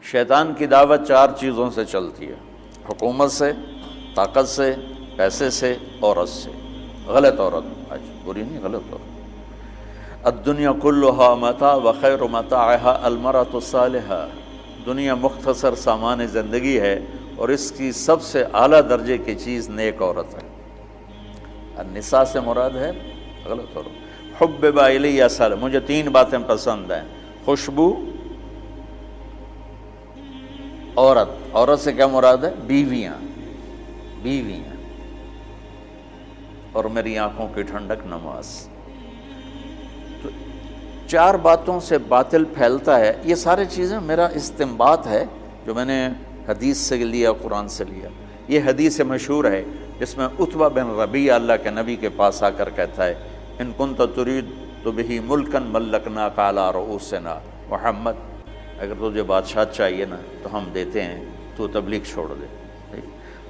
شیطان کی دعوت 4 چیزوں سے چلتی ہے: حکومت سے، طاقت سے، پیسے سے، عورت سے۔ غلط عورت، بری نہیں، غلط عورت۔ الدنیا کلھا متاع وخیر متاعها المرأة الصالحہ، دنیا مختصر سامان زندگی ہے اور اس کی سب سے اعلیٰ درجے کی چیز نیک عورت ہے۔ النساء سے مراد ہے غلط عورت۔ حبب الی مجھے 3 باتیں پسند ہیں: خوشبو، عورت سے کیا مراد ہے؟ بیویاں اور میری آنکھوں کی ٹھنڈک نماز۔ تو 4 باتوں سے باطل پھیلتا ہے۔ یہ سارے چیزیں میرا استنباط ہے جو میں نے حدیث سے لیا، قرآن سے لیا۔ یہ حدیث مشہور ہے جس میں عتبہ بن ربیعہ اللہ کے نبی کے پاس آ کر کہتا ہے: ان کنت ترید بہ ملکا ملکناک علی رؤوسنا محمد، اگر تجھے بادشاہ چاہیے نا تو ہم دیتے ہیں، تو تبلیغ چھوڑ دے۔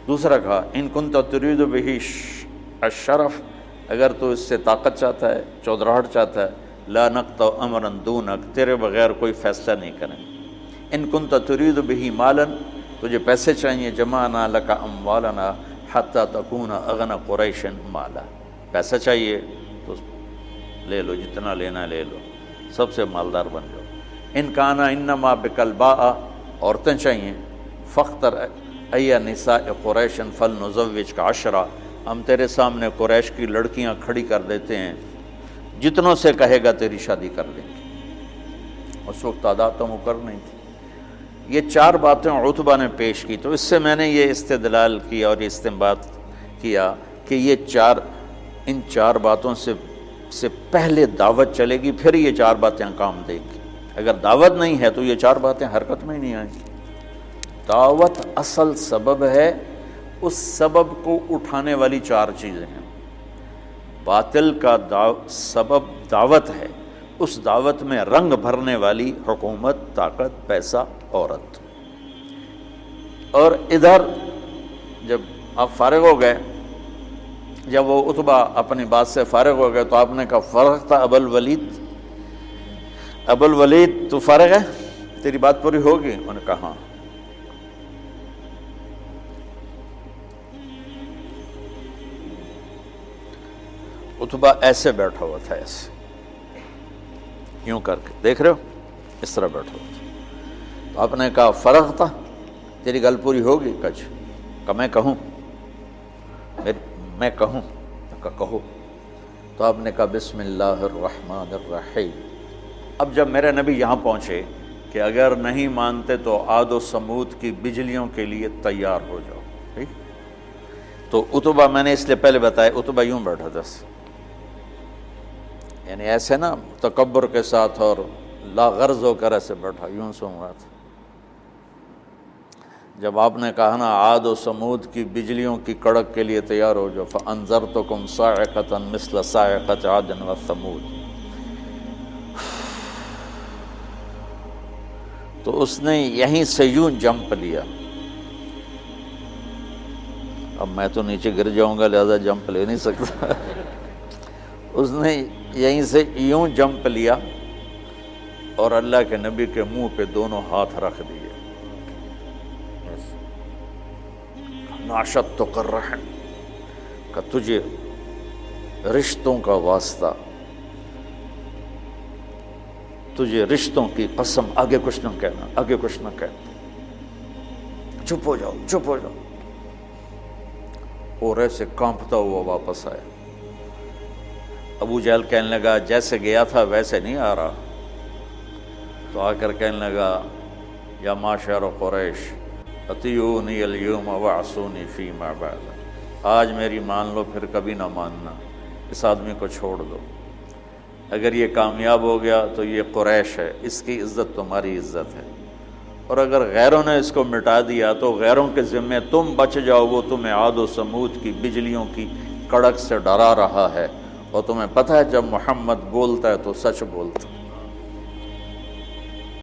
دوسرا کہا: ان کنت ترید بہ الشرف، اگر تو اس سے طاقت چاہتا ہے، چودراہٹ چاہتا ہے، لا نقطع امرا دونک، تیرے بغیر کوئی فیصلہ نہیں کریں۔ ان کنت ترید بہ مالا، تجھے پیسے چاہیے، جمعنا لک اموالنا حتی تکون اغنى قریش مالا، پیسہ چاہیے تو لے لو، جتنا لینا لے لو، سب سے مالدار بن جاؤ۔ ان کانا انما بک الباء، عورتیں چاہیے، فاختر ای نساء قریش فلنزوجک 10، ہم تیرے سامنے قریش کی لڑکیاں کھڑی کر دیتے ہیں، جتنوں سے کہے گا تیری شادی کر دیں گے۔ اس وقت تعداد تو مقرر نہیں تھی۔ یہ 4 باتیں عتبہ نے پیش کی، تو اس سے میں نے یہ استدلال کیا اور یہ استنباط کیا کہ ان 4 باتوں سے پہلے دعوت چلے گی، پھر یہ 4 باتیں کام دیں گی۔ اگر دعوت نہیں ہے تو یہ 4 باتیں حرکت میں ہی نہیں آئیں گی۔ دعوت اصل سبب ہے، اس سبب کو اٹھانے والی 4 چیزیں ہیں۔ باطل کا سبب دعوت ہے، اس دعوت میں رنگ بھرنے والی حکومت، طاقت، پیسہ، عورت۔ اور ادھر جب آپ فارغ ہو گئے، جب وہ عتبہ اپنی بات سے فارغ ہو گئے تو آپ نے کہا: فرغ تھا ابو الولید، تو فارغ ہے، تیری بات پوری ہوگی؟ انہوں نے کہا ہاں۔ عتبہ ایسے بیٹھا ہوا تھا، ایسے یوں کر کے، دیکھ رہے ہو، اس طرح بیٹھا ہوا تھا۔ تو آپ نے کہا: فرغ تھا، تیری گل پوری ہوگی؟ کہ میں کہوں؟ میں کہوں؟ کہو۔ تو آپ نے کہا: بسم اللہ الرحمن الرحیم۔ اب جب میرے نبی یہاں پہنچے کہ اگر نہیں مانتے تو عاد و سمود کی بجلیوں کے لیے تیار ہو جاؤ، ٹھیک؟ تو عتبہ، میں نے اس لیے پہلے بتایا، عتبہ یوں بیٹھا تھا، یعنی ایسے نا تکبر کے ساتھ اور لا غرض ہو کر ایسے بیٹھا، یوں سن رہا تھا۔ جب آپ نے کہا نا عاد و سمود کی بجلیوں کی کڑک کے لیے تیار ہو جاؤ، فَأَنذَرْتُكُمْ صَاعِقَةً مِثْلَ صَاعِقَةِ عَادٍ وَثَمُودَ، تو اس نے یہیں سے یوں جمپ لیا۔ اب میں تو نیچے گر جاؤں گا لہذا جمپ لے نہیں سکتا۔ اس نے یہیں سے یوں جمپ لیا اور اللہ کے نبی کے منہ پہ دونوں ہاتھ رکھ دیے۔ ناشدتک الرحم، کہ تجھے رشتوں کا واسطہ، تجھے رشتوں کی قسم، آگے کچھ نہ کہنا، آگے کچھ نہ کہنا، چپ ہو جاؤ، چپ ہو جاؤ۔ اور ایسے کانپتا ہوا واپس آیا۔ ابو جہل کہنے لگا: جیسے گیا تھا ویسے نہیں آ رہا۔ تو آ کر کہنے لگا: یا معشر قریش اطیعونی اليوم وعصونی فیما بعد، آج میری مان لو، پھر کبھی نہ ماننا، اس آدمی کو چھوڑ دو۔ اگر یہ کامیاب ہو گیا تو یہ قریش ہے، اس کی عزت تمہاری عزت ہے، اور اگر غیروں نے اس کو مٹا دیا تو غیروں کے ذمے تم بچ جاؤ، وہ تمہیں عاد و سمود کی بجلیوں کی کڑک سے ڈرا رہا ہے، اور تمہیں پتہ ہے جب محمد بولتا ہے تو سچ بولتا ہے۔